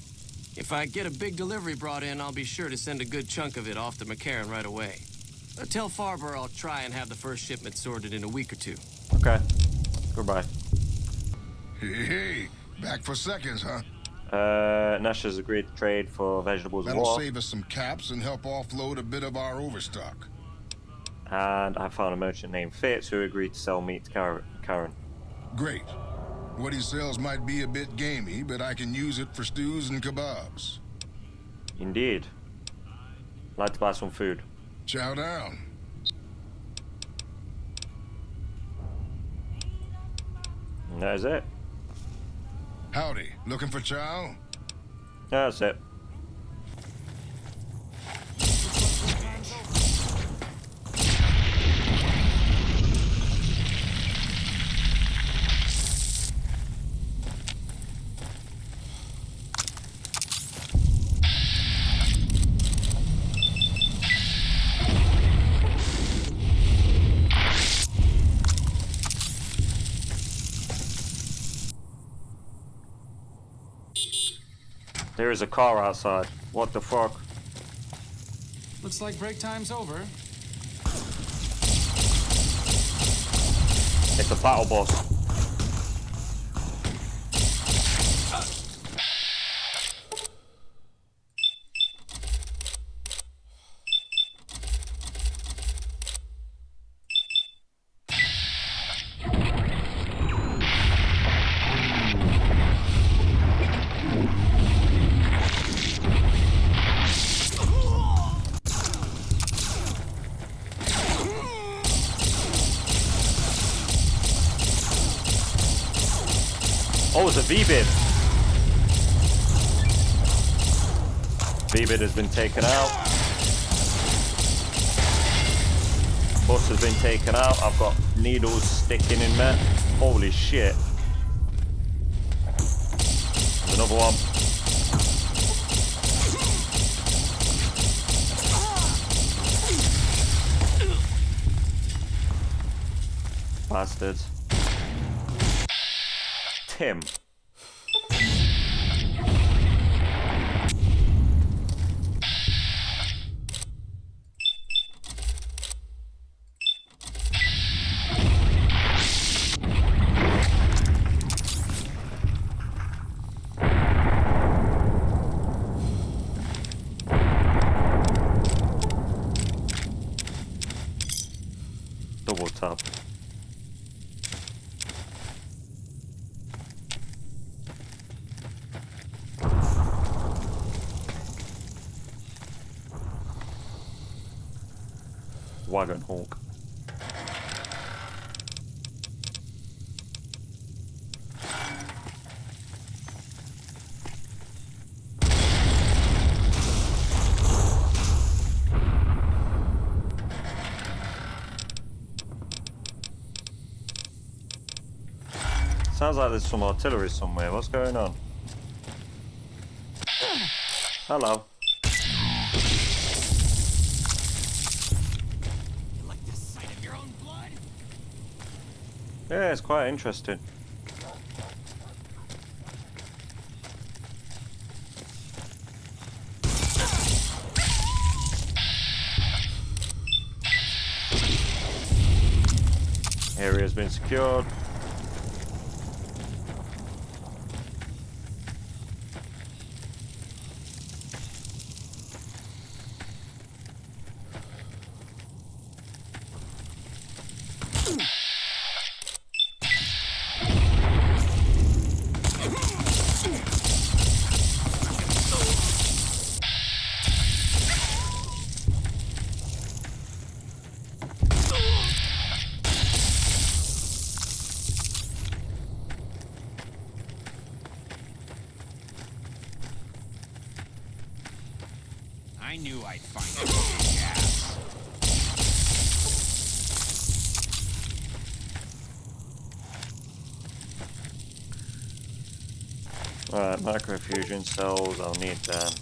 If I get a big delivery brought in, I'll be sure to send a good chunk of it off to McCarran right away. Tell Farber I'll try and have the first shipment sorted in a week or two. Okay. Goodbye. Hey, back for seconds, huh? Nash has agreed to trade for vegetables and That'll water. save us some caps and help offload a bit of our overstock. And I found a merchant named Fitz who agreed to sell meat to Karen. Great. What he sells might be a bit gamey, but I can use it for stews and kebabs. Indeed. I'd like to buy some food. Chow down. And that is it. Howdy. Looking for chow? That's it. There is a car outside. What the fuck? Looks like break time's over. It's a battle boss. Oh, it's a V-bid. V-bid has been taken out. Bus has been taken out. I've got needles sticking in there. Holy shit. There's another one. Bastards. Tim. Wagon Hawk. Sounds like there's some artillery somewhere. What's going on? Hello. You like the sight of your own blood? Yeah, it's quite interesting. Area's been secured. I knew I'd find a big ass. Alright, microfusion cells, I'll need them.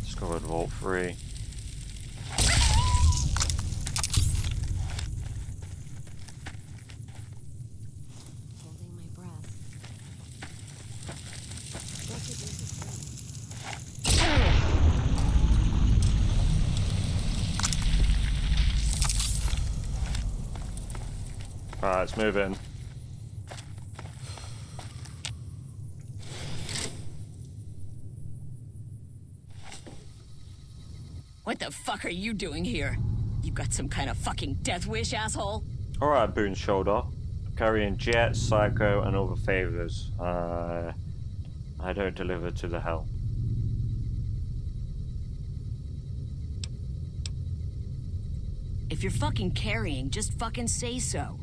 Discovered Vault 3. Holding my breath. Alright, let's move in. What the fuck are you doing here? You got some kind of fucking death wish, asshole? Alright, Boone's Shoulder. Carrying Jet, Psycho, and other favors. I don't deliver to the hell. If you're fucking carrying, just fucking say so.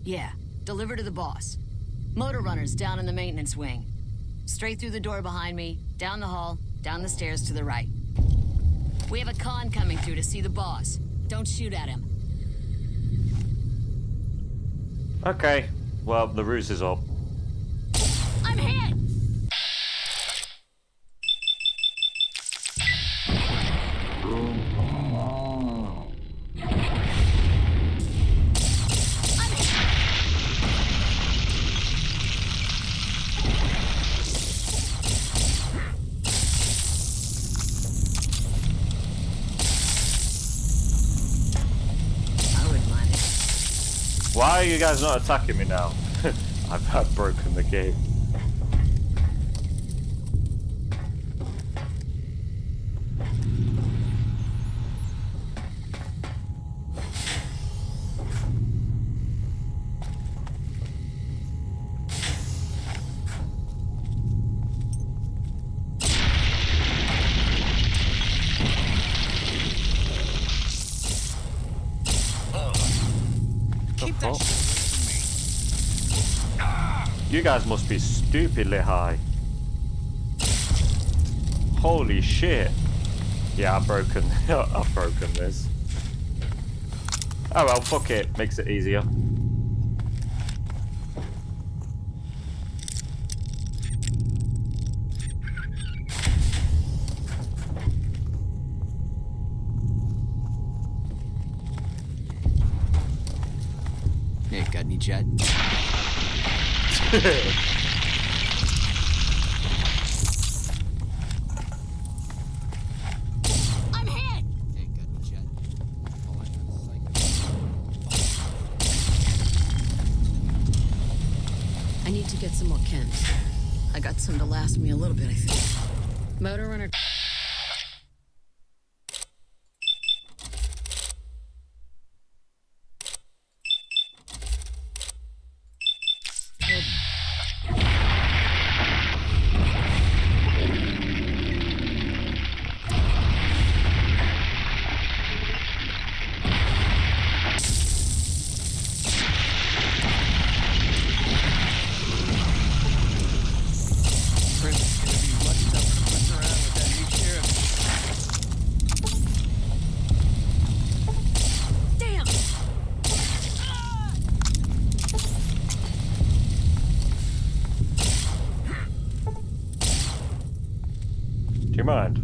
Yeah, deliver to the boss. Motor runners down in the maintenance wing. Straight through the door behind me, down the hall, down the stairs to the right. We have a con coming through to see the boss. Don't shoot at him. Okay, well, the ruse is up. I'm hit! Why are you guys not attacking me now? I've broken the game. Keep that shit away from me. You guys must be stupidly high. Holy shit. Yeah, I've broken this. Oh well, fuck it. Makes it easier. Hey, got any jet? I'm hit! Hey, got any jet? I need to get some more chems. I got some to last me a little bit, I think. Motor runner. mind.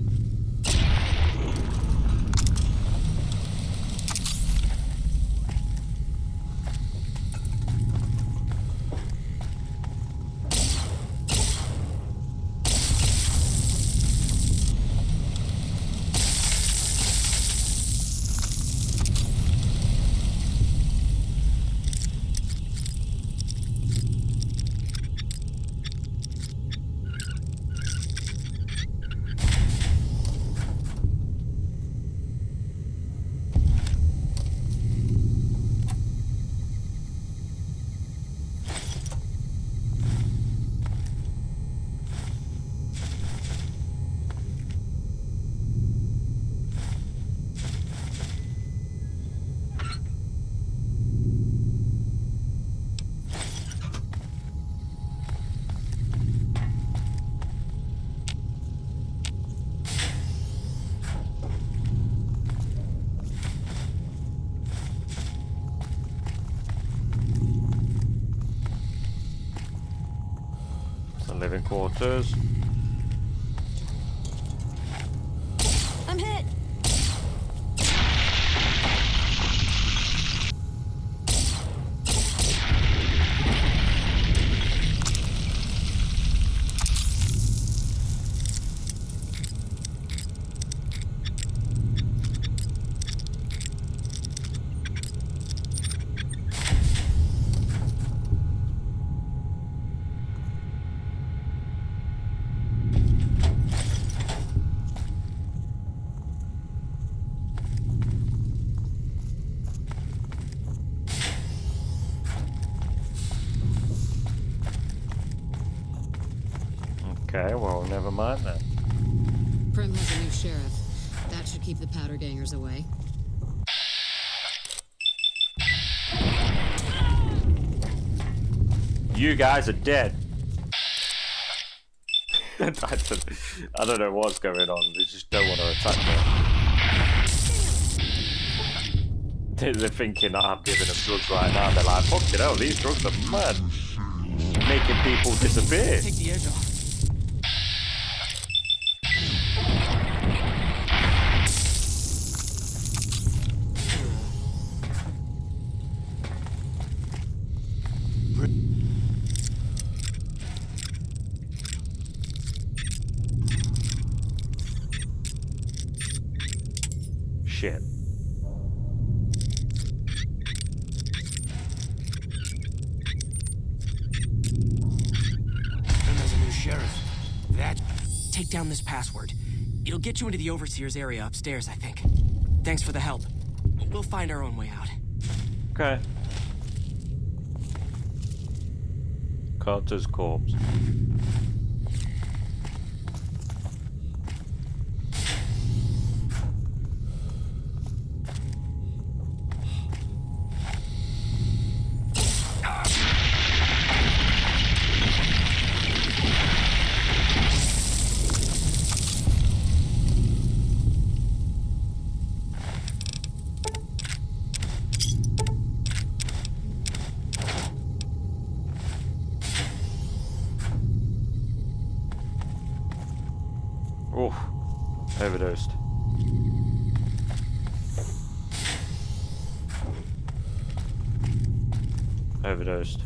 Living quarters. I'm hit. Okay, well, never mind then. Prim has a new sheriff. That should keep the powder gangers away. You guys are dead. I don't know what's going on. They just don't want to attack me. They're thinking that I'm giving them drugs right now. They're like, fucking hell, these drugs are mad. Making people disappear. Take the edge off. Shit. There's a new sheriff. Take down this password. It'll get you into the Overseer's area upstairs, I think. Thanks for the help. We'll find our own way out. Okay. Carter's corpse. Oof. Overdosed. Overdosed.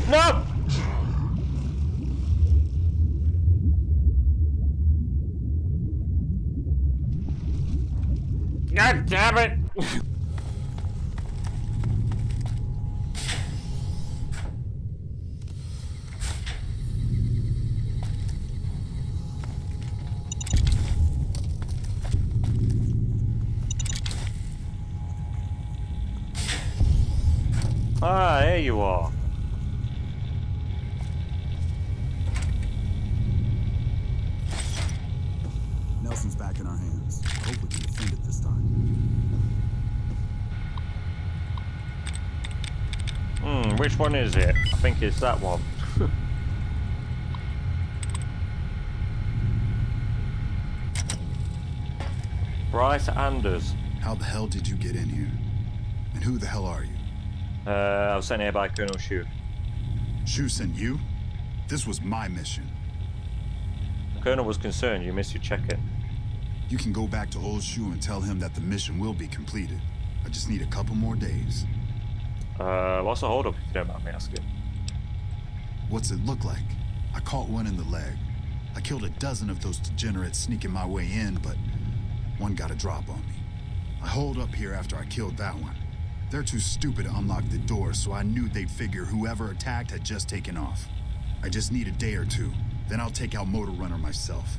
No! God damn it! Ah, here you are. Nelson's back in our hands. I hope we can defend it this time. Which one is it? I think it's that one. Bryce Anders. How the hell did you get in here? And who the hell are you? I was sent here by Colonel Shu. Shu sent you? This was my mission. The Colonel was concerned you missed your check-in. You can go back to old Shu and tell him that the mission will be completed. I just need a couple more days. What's the holdup, if you don't mind me asking? What's it look like? I caught one in the leg. I killed a dozen of those degenerates sneaking my way in, but one got a drop on me. I holed up here after I killed that one. They're too stupid to unlock the door, so I knew they'd figure whoever attacked had just taken off. I just need a day or two, then I'll take out Motor Runner myself.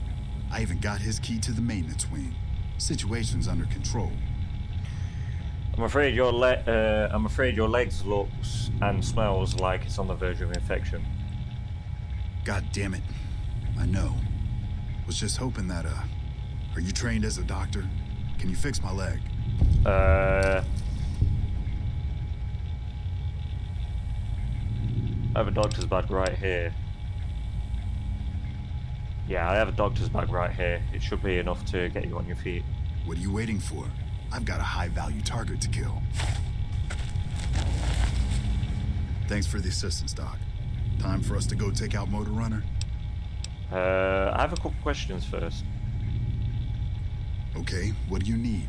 I even got his key to the maintenance wing. Situation's under control. I'm afraid your legs looks and smells like it's on the verge of infection. God damn it. I know. Was just hoping that, are you trained as a doctor? Can you fix my leg? I have a doctor's bag right here. Yeah, I have a doctor's bag right here. It should be enough to get you on your feet. What are you waiting for? I've got a high-value target to kill. Thanks for the assistance, Doc. Time for us to go take out Motor Runner? I have a couple questions first. Okay, what do you need?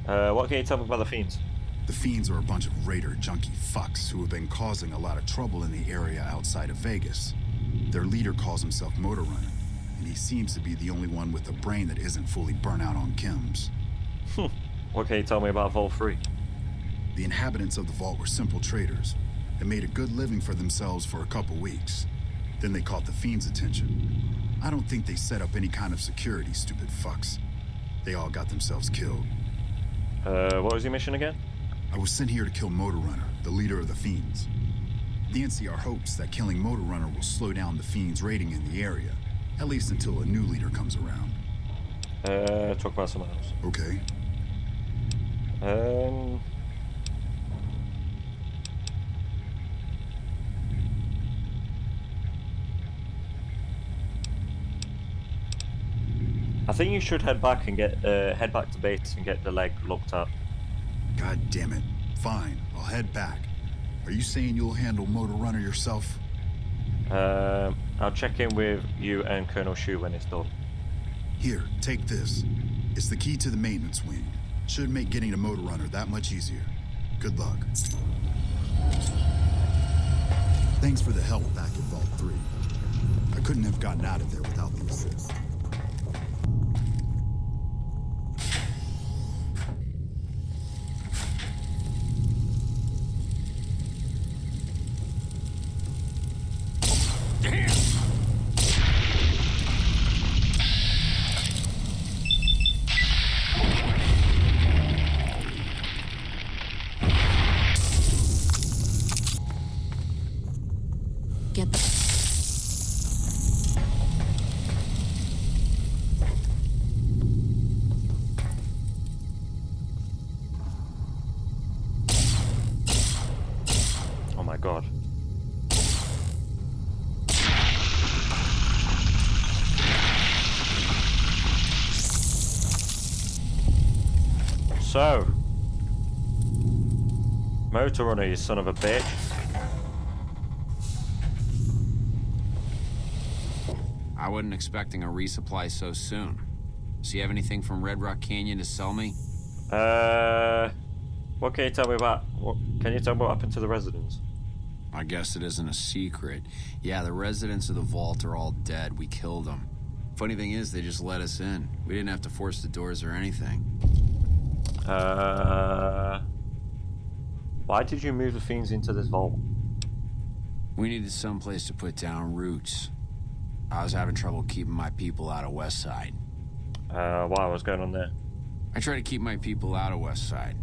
What can you tell me about the Fiends? The Fiends are a bunch of raider junkie fucks who have been causing a lot of trouble in the area outside of Vegas. Their leader calls himself Motor Runner, and he seems to be the only one with a brain that isn't fully burnt out on chems. What can you tell me about Vault 3? The inhabitants of the vault were simple traders. They made a good living for themselves for a couple weeks. Then they caught the Fiends' attention. I don't think they set up any kind of security, stupid fucks. They all got themselves killed. What was your mission again? I was sent here to kill Motor Runner, the leader of the Fiends. The NCR hopes that killing Motor Runner will slow down the Fiends' raiding in the area, at least until a new leader comes around. Talk about something else. Okay. I think you should head back to base and get the leg looked at. God damn it. Fine, I'll head back. Are you saying you'll handle Motor Runner yourself? I'll check in with you and Colonel Shu when it's done. Here, take this. It's the key to the maintenance wing. Should make getting to Motor Runner that much easier. Good luck. Thanks for the help back at Vault 3. I couldn't have gotten out of there without the assist. Get the... Oh my god. So, Motor Runner, you son of a bitch. I wasn't expecting a resupply so soon. So you have anything from Red Rock Canyon to sell me? What can you tell me about... Can you tell me what happened to the residents? I guess it isn't a secret. Yeah, the residents of the vault are all dead. We killed them. Funny thing is, they just let us in. We didn't have to force the doors or anything. Why did you move the Fiends into this vault? We needed someplace to put down roots. I was having trouble keeping my people out of West Side. Why? What's going on there? I try to keep my people out of West Side.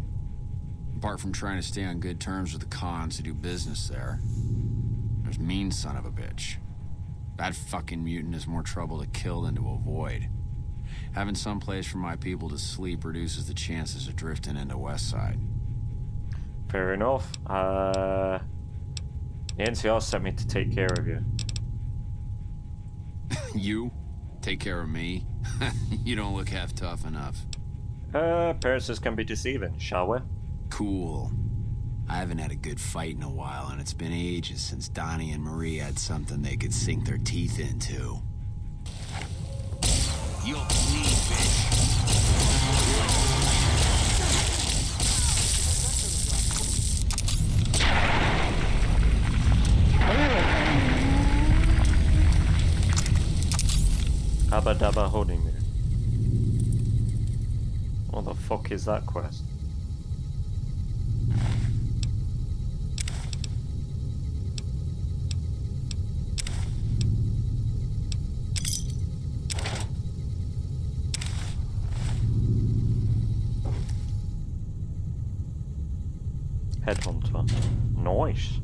Apart from trying to stay on good terms with the cons who do business there, there's mean son of a bitch. That fucking mutant is more trouble to kill than to avoid. Having some place for my people to sleep reduces the chances of drifting into Westside. Fair enough. The NCR sent me to take care of you. You? Take care of me? You don't look half tough enough. Appearances can be deceiving, shall we? Cool. I haven't had a good fight in a while, and it's been ages since Donnie and Marie had something they could sink their teeth into. You'll bleed, bitch. Abba Dabba holding me. What the fuck is that quest? Headhunter. Nice.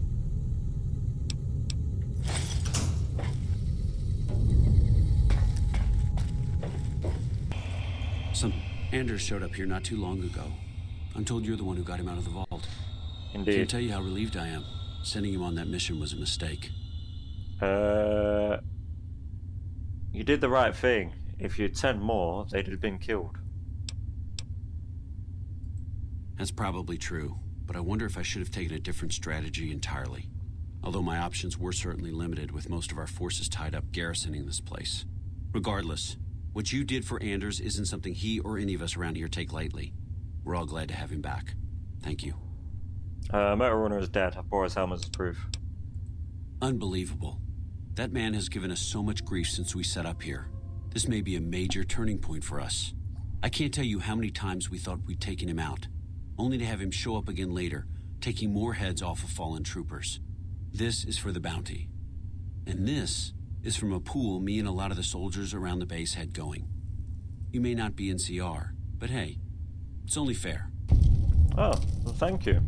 Anders showed up here not too long ago. I'm told you're the one who got him out of the vault. Indeed. Can't tell you how relieved I am. Sending him on that mission was a mistake. You did the right thing. If you'd sent more, they'd have been killed. That's probably true, but I wonder if I should have taken a different strategy entirely. Although my options were certainly limited, with most of our forces tied up garrisoning this place. Regardless, what you did for Anders isn't something he or any of us around here take lightly. We're all glad to have him back. Thank you. Motor Runner is dead. I brought his helmet as proof. Unbelievable. That man has given us so much grief since we set up here. This may be a major turning point for us. I can't tell you how many times we thought we'd taken him out, only to have him show up again later, taking more heads off of fallen troopers. This is for the bounty. And this is from a pool me and a lot of the soldiers around the base had going. You may not be in CR, but hey, it's only fair. Oh, well, thank you.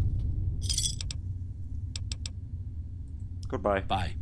Goodbye. Bye.